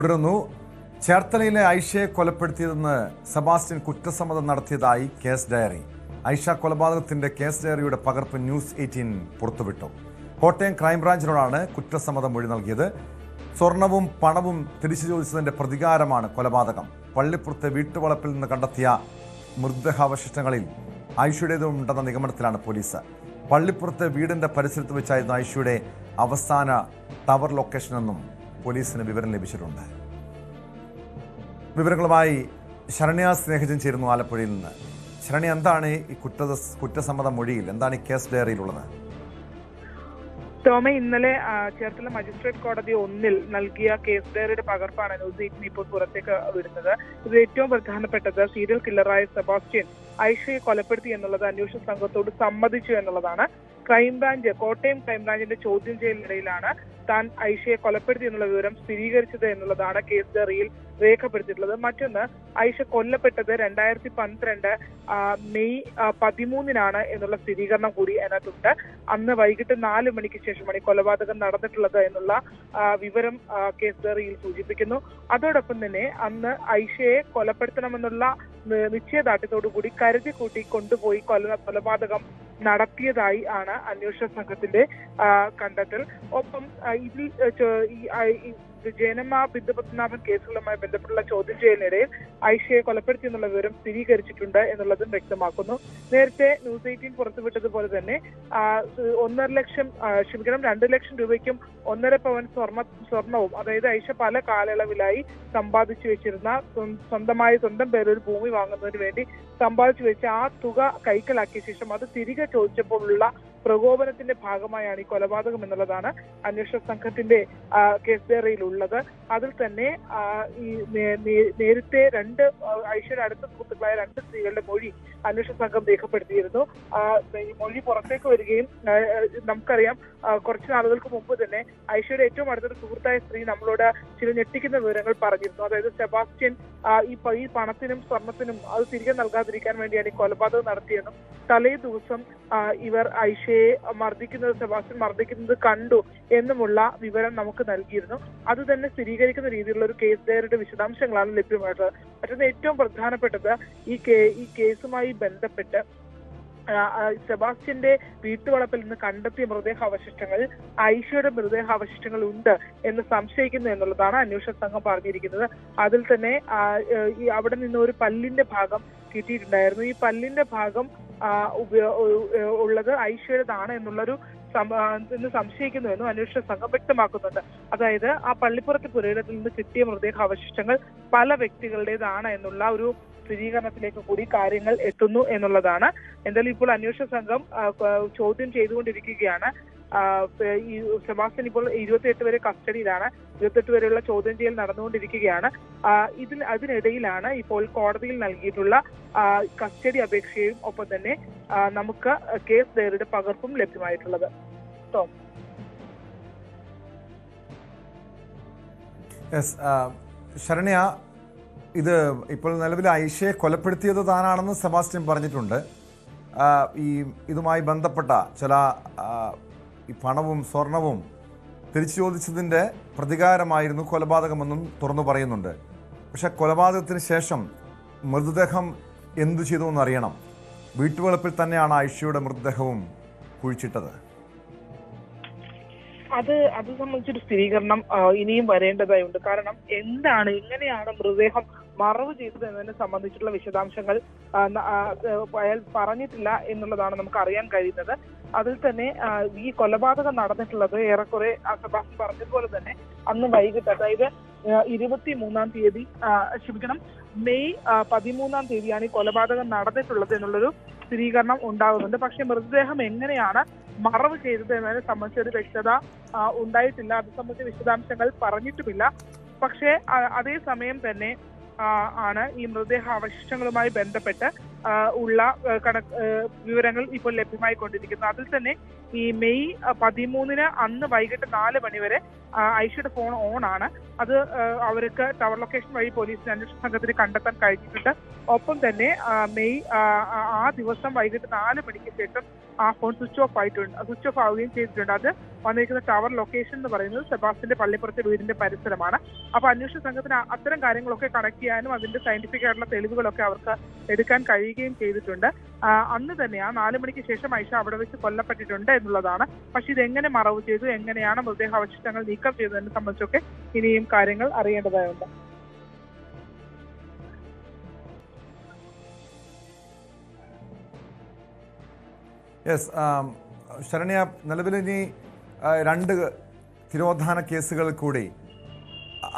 തുടർന്നു. ചേർത്തലയിലെ ഐഷയെ കൊലപ്പെടുത്തിയതെന്ന് സെബാസ്റ്റ്യൻ കുറ്റസമ്മതം നടത്തിയതായി കേസ് ഡയറി. ഐഷ കൊലപാതകത്തിന്റെ കേസ് ഡയറിയുടെ പകർപ്പ് ന്യൂസ് 18 പുറത്തുവിട്ടു. കോട്ടയം ക്രൈംബ്രാഞ്ചിനോടാണ് കുറ്റസമ്മതം മൊഴി നൽകിയത്. സ്വർണവും പണവും തിരിച്ചു ചോദിച്ചതിന്റെ പ്രതികാരമാണ് കൊലപാതകം. പള്ളിപ്പുറത്തെ വീട്ടുവളപ്പിൽ നിന്ന് കണ്ടെത്തിയ മൃതദേഹാവശിഷ്ടങ്ങളിൽ ഐഷയുടേതുണ്ടെന്ന നിഗമനത്തിലാണ് പോലീസ്. പള്ളിപ്പുറത്തെ വീടിന്റെ പരിസരത്ത് വെച്ചായിരുന്നു ഐഷയുടെ അവസാന ടവർ ലൊക്കേഷനെന്നും പോലീസിന് വിവരം ലഭിച്ചിട്ടുണ്ട്. വിവരങ്ങളുമായി ശരണ്യ സ്നേഹജൻ ചേരുന്നു ആലപ്പുഴയിൽ നിന്ന്. ശരണ്യ, എന്താണ് ഈ കുറ്റസമ്മത മൊഴിയിൽ, എന്താണ് ഈ കേസ് ഡയറിയിലുള്ളത്? ടോമ, ഇന്നലെ ചേർത്തല മജിസ്ട്രേറ്റ് കോടതി 1 നൽകിയ കേസ് ഡയറിയുടെ പകർപ്പാണ് ന്യൂസ് 18 ഇപ്പോൾ പുറത്തേക്ക് വിടുന്നത്. ഇത് ഏറ്റവും പ്രധാനപ്പെട്ടത് സീരിയൽ കില്ലറായ സെബാസ്റ്റ്യൻ ഐഷയെ കൊലപ്പെടുത്തി എന്നുള്ളത് അന്വേഷണ സംഘത്തോട് സമ്മതിച്ചു എന്നുള്ളതാണ്. കോട്ടയം ക്രൈംബ്രാഞ്ചിന്റെ ചോദ്യം ചെയ്യലിനിടയിലാണ് താൻ ഐഷയെ കൊലപ്പെടുത്തി എന്നുള്ള വിവരം സ്ഥിരീകരിച്ചത് എന്നുള്ളതാണ് കേസ് ഡയറിയിൽ രേഖപ്പെടുത്തിയിട്ടുള്ളത്. മറ്റൊന്ന്, ഐഷ കൊല്ലപ്പെട്ടത് 2012 മെയ് 13 എന്നുള്ള സ്ഥിരീകരണം കൂടി അതിനകത്തുണ്ട്. അന്ന് വൈകിട്ട് 4 മണിക്ക് ശേഷമാണ് ഈ കൊലപാതകം നടന്നിട്ടുള്ളത് എന്നുള്ള വിവരം കേസ് ഡയറിയിൽ സൂചിപ്പിക്കുന്നു. അതോടൊപ്പം തന്നെ അന്ന് ഐഷയെ കൊലപ്പെടുത്തണമെന്നുള്ള നിശ്ചയദാർഢ്യത്തോടുകൂടി കരുതി കൂട്ടി കൊണ്ടുപോയി കൊലപാതകം നടത്തിയതായി ആണ് അന്വേഷണ സംഘത്തിന്റെ കണ്ടെത്തൽ. ഒപ്പം ഇതിൽ ജയനമ്മ ബിന്ദുപത്മനാഭൻ കേസുകളുമായി ബന്ധപ്പെട്ടുള്ള ചോദ്യം ചെയ്യലിനിടയിൽ ഐഷയെ കൊലപ്പെടുത്തി എന്നുള്ള വിവരം സ്ഥിരീകരിച്ചിട്ടുണ്ട് എന്നുള്ളതും വ്യക്തമാക്കുന്നു. നേരത്തെ ന്യൂസ് 18 പുറത്തുവിട്ടതുപോലെ തന്നെ 2 ലക്ഷം രൂപയ്ക്കും 1.5 പവൻ സ്വർണവും, അതായത് ഐഷ പല കാലയളവിലായി സമ്പാദിച്ചു വെച്ചിരുന്ന സ്വന്തം പേരൊരു ഭൂമി വാങ്ങുന്നതിന് വേണ്ടി സമ്പാദിച്ചു വെച്ച ആ തുക കൈക്കലാക്കിയ ശേഷം അത് തിരികെ ചോദിച്ചപ്പോഴുള്ള പ്രകോപനത്തിന്റെ ഭാഗമായാണ് ഈ കൊലപാതകം എന്നുള്ളതാണ് അന്വേഷണ സംഘത്തിന്റെ കേസ് ഡയറിയിൽ ഉള്ളത്. അതിൽ തന്നെ ഈ നേരത്തെ ഐഷയുടെ അടുത്ത സുഹൃത്തുക്കളായ 2 സ്ത്രീകളുടെ മൊഴി അന്വേഷണ സംഘം രേഖപ്പെടുത്തിയിരുന്നു. ഈ മൊഴി പുറത്തേക്ക് വരികയും നമുക്കറിയാം, കുറച്ചു നാളുകൾക്ക് മുമ്പ് തന്നെ ഐഷയുടെ ഏറ്റവും അടുത്തൊരു സുഹൃത്തായ സ്ത്രീ നമ്മളോട് ചില ഞെട്ടിക്കുന്ന വിവരങ്ങൾ പറഞ്ഞിരുന്നു. അതായത് സെബാസ്റ്റ്യൻ ഈ പണത്തിനും സ്വർണത്തിനും അത് തിരികെ നൽകാതിരിക്കാൻ വേണ്ടിയാണ് ഈ കൊലപാതകം നടത്തിയെന്നും തലേ ദിവസം ഇവർ ഐഷയെ സെബാസ്റ്റ്യൻ മർദ്ദിക്കുന്നത് കണ്ടു എന്നുമുള്ള വിവരം നമുക്ക് നൽകിയിരുന്നു. അത് തന്നെ സ്ഥിരീകരിക്കുന്ന രീതിയിലുള്ള ഒരു കേസ് ഡയറിയുടെ വിശദാംശങ്ങളാണ് ലഭ്യമായിട്ടുള്ളത്. മറ്റൊന്ന്, ഏറ്റവും പ്രധാനപ്പെട്ടത് ഈ കേസുമായി ബന്ധപ്പെട്ട് സെബാസ്റ്റ്യന്റെ വീട്ടുവളപ്പിൽ നിന്ന് കണ്ടെത്തിയ മൃതദേഹാവശിഷ്ടങ്ങൾ ഐഷയുടെ മൃതദേഹാവശിഷ്ടങ്ങൾ ഉണ്ട് എന്ന് സംശയിക്കുന്നു എന്നുള്ളതാണ് അന്വേഷണ സംഘം പറഞ്ഞിരിക്കുന്നത്. അതിൽ തന്നെ അവിടെ നിന്ന് ഒരു പല്ലിന്റെ ഭാഗം കിട്ടിയിട്ടുണ്ടായിരുന്നു. ഈ പല്ലിന്റെ ഭാഗം ഉള്ളത് ഐഷയുടേതാണ് എന്നുള്ളൊരു സംശയിക്കുന്നുവെന്നും അന്വേഷണ സംഘം വ്യക്തമാക്കുന്നുണ്ട്. അതായത് ആ പള്ളിപ്പുറത്തെ പുരയിടത്തിൽ നിന്ന് കിട്ടിയ മൃതദേഹാവശിഷ്ടങ്ങൾ പല വ്യക്തികളുടേതാണ് എന്നുള്ള ഒരു സ്ഥിരീകരണത്തിലേക്ക് കൂടി കാര്യങ്ങൾ എത്തുന്നു എന്നുള്ളതാണ്. എന്തായാലും ഇപ്പോൾ അന്വേഷണ സംഘം ചോദ്യം ചെയ്തുകൊണ്ടിരിക്കുകയാണ്. ഈ സെബാസ്റ്റ്യൻ ഇപ്പോൾ 28 വരെ കസ്റ്റഡിയിലാണ്. 28 വരെയുള്ള ചോദ്യം ചെയ്യൽ നടന്നുകൊണ്ടിരിക്കുകയാണ്. അതിനിടയിലാണ് ഇപ്പോൾ കോടതിയിൽ നൽകിയിട്ടുള്ള കസ്റ്റഡി അപേക്ഷയും ഒപ്പം തന്നെ നമുക്ക് കേസ് ഡയറിയുടെ പകർപ്പും ലഭ്യമായിട്ടുള്ളത്. ശരണ്യ, ഇത് ഇപ്പോൾ നിലവിൽ ഐഷയെ കൊലപ്പെടുത്തിയത് താനാണെന്ന് സെബാസ്റ്റ്യൻ പറഞ്ഞിട്ടുണ്ട്. ഇതുമായി ബന്ധപ്പെട്ട ചില ഈ പണവും സ്വർണവും തിരിച്ചു ചോദിച്ചതിൻ്റെ പ്രതികാരമായിരുന്നു കൊലപാതകമെന്നും തുറന്നു പറയുന്നുണ്ട്. പക്ഷെ കൊലപാതകത്തിന് ശേഷം മൃതദേഹം എന്തു ചെയ്തു എന്നറിയണം. വീട്ടുവളപ്പിൽ തന്നെയാണ് ഐഷയുടെ മൃതദേഹവും കുഴിച്ചിട്ടത്. അത് സംബന്ധിച്ചൊരു സ്ഥിരീകരണം ഇനിയും വരേണ്ടതായുണ്ട്. കാരണം എങ്ങനെയാണ് മൃതദേഹം മറവ് ചെയ്തത് എന്നതിനെ സംബന്ധിച്ചുള്ള വിശദാംശങ്ങൾ അയാൾ പറഞ്ഞിട്ടില്ല എന്നുള്ളതാണ് നമുക്ക് അറിയാൻ കഴിയുന്നത്. അതിൽ തന്നെ ഈ കൊലപാതകം നടന്നിട്ടുള്ളത് ഏറെക്കുറെ സെബാസ്റ്റ്യൻ പറഞ്ഞതുപോലെ തന്നെ അന്ന് വൈകിട്ട്, അതായത് 23-ാം തീയതി മെയ് 13-ാം തീയതിയാണ് ഈ കൊലപാതകം നടന്നിട്ടുള്ളത് എന്നുള്ളൊരു സ്ഥിരീകരണം ഉണ്ടാകുന്നുണ്ട്. പക്ഷെ മൃതദേഹം എങ്ങനെയാണ് മറവ് ചെയ്തത് എന്നതിനെ സംബന്ധിച്ചൊരു വ്യക്തത ഉണ്ടായിട്ടില്ല. അത് സംബന്ധിച്ച വിശദാംശങ്ങൾ പറഞ്ഞിട്ടുമില്ല. പക്ഷേ അതേസമയം തന്നെ ആണ് ഈ മൃതദേഹാവശിഷ്ടങ്ങളുമായി ബന്ധപ്പെട്ട് ഉള്ള വിവരങ്ങൾ ഇപ്പോൾ ലഭ്യമായിക്കൊണ്ടിരിക്കുന്നത്. അതിൽ തന്നെ ഈ മെയ് 13 അന്ന് വൈകിട്ട് 4 മണി വരെ ഐഷയുടെ ഫോൺ ഓൺ ആണ്. അത് അവർക്ക് ടവർ ലൊക്കേഷൻ വഴി പോലീസിന് അന്വേഷണ സംഘത്തിന് കണ്ടെത്താൻ കഴിഞ്ഞിട്ടുണ്ട്. ഒപ്പം തന്നെ മെയ് ആ ദിവസം വൈകിട്ട് 4 മണിക്ക് ശേഷം ആ ഫോൺ സ്വിച്ച് ഓഫ് ആവുകയും ചെയ്തിട്ടുണ്ട്. അത് വന്നിരിക്കുന്ന ടവർ ലൊക്കേഷൻ എന്ന് പറയുന്നത് സെബാസ്റ്റിന്റെ പള്ളിപ്പുറത്തെ വീടിന്റെ പരിസരമാണ്. അപ്പൊ അന്വേഷണ സംഘത്തിന് അത്തരം കാര്യങ്ങളൊക്കെ കണക്ട് ചെയ്യാനും അതിന്റെ സയന്റിഫിക് ആയിട്ടുള്ള തെളിവുകളൊക്കെ അവർക്ക് എടുക്കാൻ കഴിയുകയും ചെയ്തിട്ടുണ്ട്. അന്ന് തന്നെ ആ 4 മണിക്ക് ശേഷം ഐഷ അവിടെ വെച്ച് കൊല്ലപ്പെട്ടിട്ടുണ്ട് എന്നുള്ളതാണ്. പക്ഷെ ഇതെങ്ങനെ മറവ് ചെയ്തു, എങ്ങനെയാണ് മൃതദേഹാവശിഷ്ടങ്ങൾ നീക്കം ചെയ്തതിനെ സംബന്ധിച്ചൊക്കെ ഇനിയും കാര്യങ്ങൾ അറിയേണ്ടതായുണ്ട്. യെസ്, ശരണ്യ, നിലവിൽ ഇനി 2 തിരോധാന കേസുകൾ കൂടി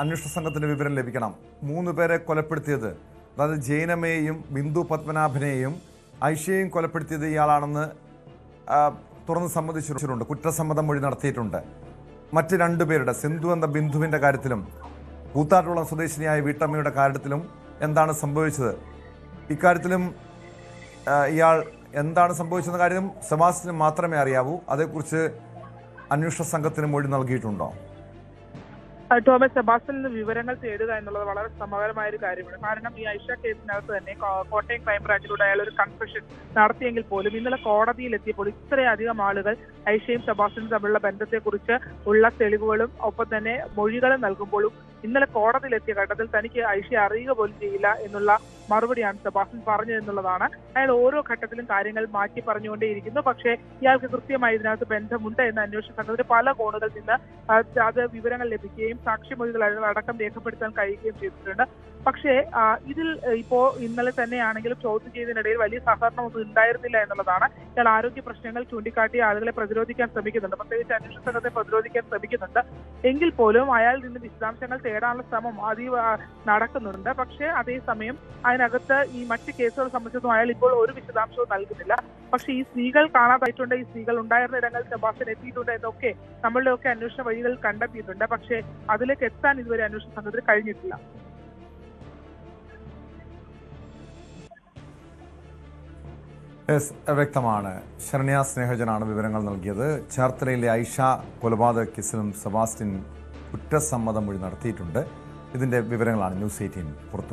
അന്വേഷണ സംഘത്തിന് വിവരം ലഭിക്കണം. 3 പേരെ കൊലപ്പെടുത്തിയത്, അതായത് ജൈനമ്മയെയും ബിന്ദു പത്മനാഭനെയും ഐഷയെയും കൊലപ്പെടുത്തിയത് ഇയാളാണെന്ന് തുറന്ന് സമ്മതിച്ചിട്ടുണ്ട്. കുറ്റസമ്മതം മൊഴി നടത്തിയിട്ടുണ്ട്. മറ്റ് 2 പേരുടെ, സിന്ധു എന്ന ബിന്ദുവിൻ്റെ കാര്യത്തിലും കൂത്താട്ടുകുളം സ്വദേശിനിയായ വീട്ടമ്മയുടെ കാര്യത്തിലും എന്താണ് സംഭവിച്ചത്, ഇക്കാര്യത്തിലും ഇയാൾ എന്താണ് സംഭവിച്ചെന്ന കാര്യം സെബാസ്റ്റിന് മാത്രമേ അറിയാവൂ. അതേക്കുറിച്ച് അന്വേഷണ സംഘത്തിന് മൊഴി നൽകിയിട്ടുണ്ടോ? തോമസ്, സെബാസ്റ്റിൽ നിന്ന് വിവരങ്ങൾ തേടുക എന്നുള്ളത് വളരെ ശ്രമകരമായ ഒരു കാര്യമാണ്. കാരണം ഈ ഐഷ കേസിനകത്ത് തന്നെ കോട്ടയം ക്രൈംബ്രാഞ്ചിലൂടെ അയാൾ ഒരു കൺഫെഷൻ നടത്തിയെങ്കിൽ പോലും ഇന്നലെ കോടതിയിൽ എത്തിയപ്പോൾ ഇത്രയധികം ആളുകൾ ഐഷയും സെബാസ്റ്റിനും തമ്മിലുള്ള ബന്ധത്തെക്കുറിച്ച് ഉള്ള തെളിവുകളും ഒപ്പം തന്നെ മൊഴികളും നൽകുമ്പോഴും ഇന്നലെ കോടതിയിലെത്തിയ ഘട്ടത്തിൽ തനിക്ക് ഐഷയെ അറിയുക പോലും ചെയ്യില്ല എന്നുള്ള മറുപടിയാണ് സെബാസ്റ്റ്യൻ പറഞ്ഞതെന്നുള്ളതാണ്. അയാൾ ഓരോ ഘട്ടത്തിലും കാര്യങ്ങൾ മാറ്റി പറഞ്ഞുകൊണ്ടേയിരിക്കുന്നു. പക്ഷേ ഇയാൾക്ക് കൃത്യമായി ഇതിനകത്ത് ബന്ധമുണ്ട് എന്ന് അന്വേഷണ സംഘത്തിന് പല കോണുകളിൽ നിന്ന് അത് വിവരങ്ങൾ ലഭിക്കുകയും സാക്ഷിമൊഴികൾ അടക്കം രേഖപ്പെടുത്താൻ കഴിയുകയും ചെയ്തിട്ടുണ്ട്. പക്ഷേ ഇതിൽ ഇന്നലെ തന്നെയാണെങ്കിലും ചോദ്യം ചെയ്തതിനിടയിൽ വലിയ സഹകരണമൊന്നും ഉണ്ടായിരുന്നില്ല എന്നുള്ളതാണ്. ഇയാൾ ആരോഗ്യ പ്രശ്നങ്ങൾ ചൂണ്ടിക്കാട്ടി ആളുകളെ പ്രതിരോധിക്കാൻ ശ്രമിക്കുന്നുണ്ട്, പ്രത്യേകിച്ച് അന്വേഷണ സംഘത്തെ പ്രതിരോധിക്കാൻ ശ്രമിക്കുന്നുണ്ട്. എങ്കിൽ പോലും അയാളിൽ നിന്ന് വിശദാംശങ്ങൾ തേടാനുള്ള ശ്രമം അതീവ നടക്കുന്നുണ്ട്. പക്ഷേ അതേസമയം അതിനകത്ത് ഈ മറ്റ് കേസുകൾ സംബന്ധിച്ചൊന്നും അയാൾ ഇപ്പോൾ ഒരു വിശദാംശവും നൽകുന്നില്ല. പക്ഷേ ഈ സ്ത്രീകൾ കാണാതായിട്ടുണ്ട്, ഈ സ്ത്രീകൾ ഉണ്ടായിരുന്ന ഇടങ്ങളിൽ സെബാസ്റ്റ്യൻ എത്തിയിട്ടുണ്ട് എന്നൊക്കെ നമ്മളുടെയൊക്കെ അന്വേഷണ വഴികൾ കണ്ടെത്തിയിട്ടുണ്ട്. പക്ഷേ അതിലേക്ക് എത്താൻ ഇതുവരെ അന്വേഷണ സംഘത്തിന് കഴിഞ്ഞിട്ടില്ല. വ്യക്തമാണ്. ശരണ്യ സ്നേഹജനാണ് വിവരങ്ങൾ നൽകിയത്. ചേർത്തലയിലെ ഐഷ കൊലപാതക കേസിലും സെബാസ്റ്റ്യൻ കുറ്റസമ്മതം മൊഴി നടത്തിയിട്ടുണ്ട്. ഇതിന്റെ വിവരങ്ങളാണ് ന്യൂസ് 18 പുറത്തു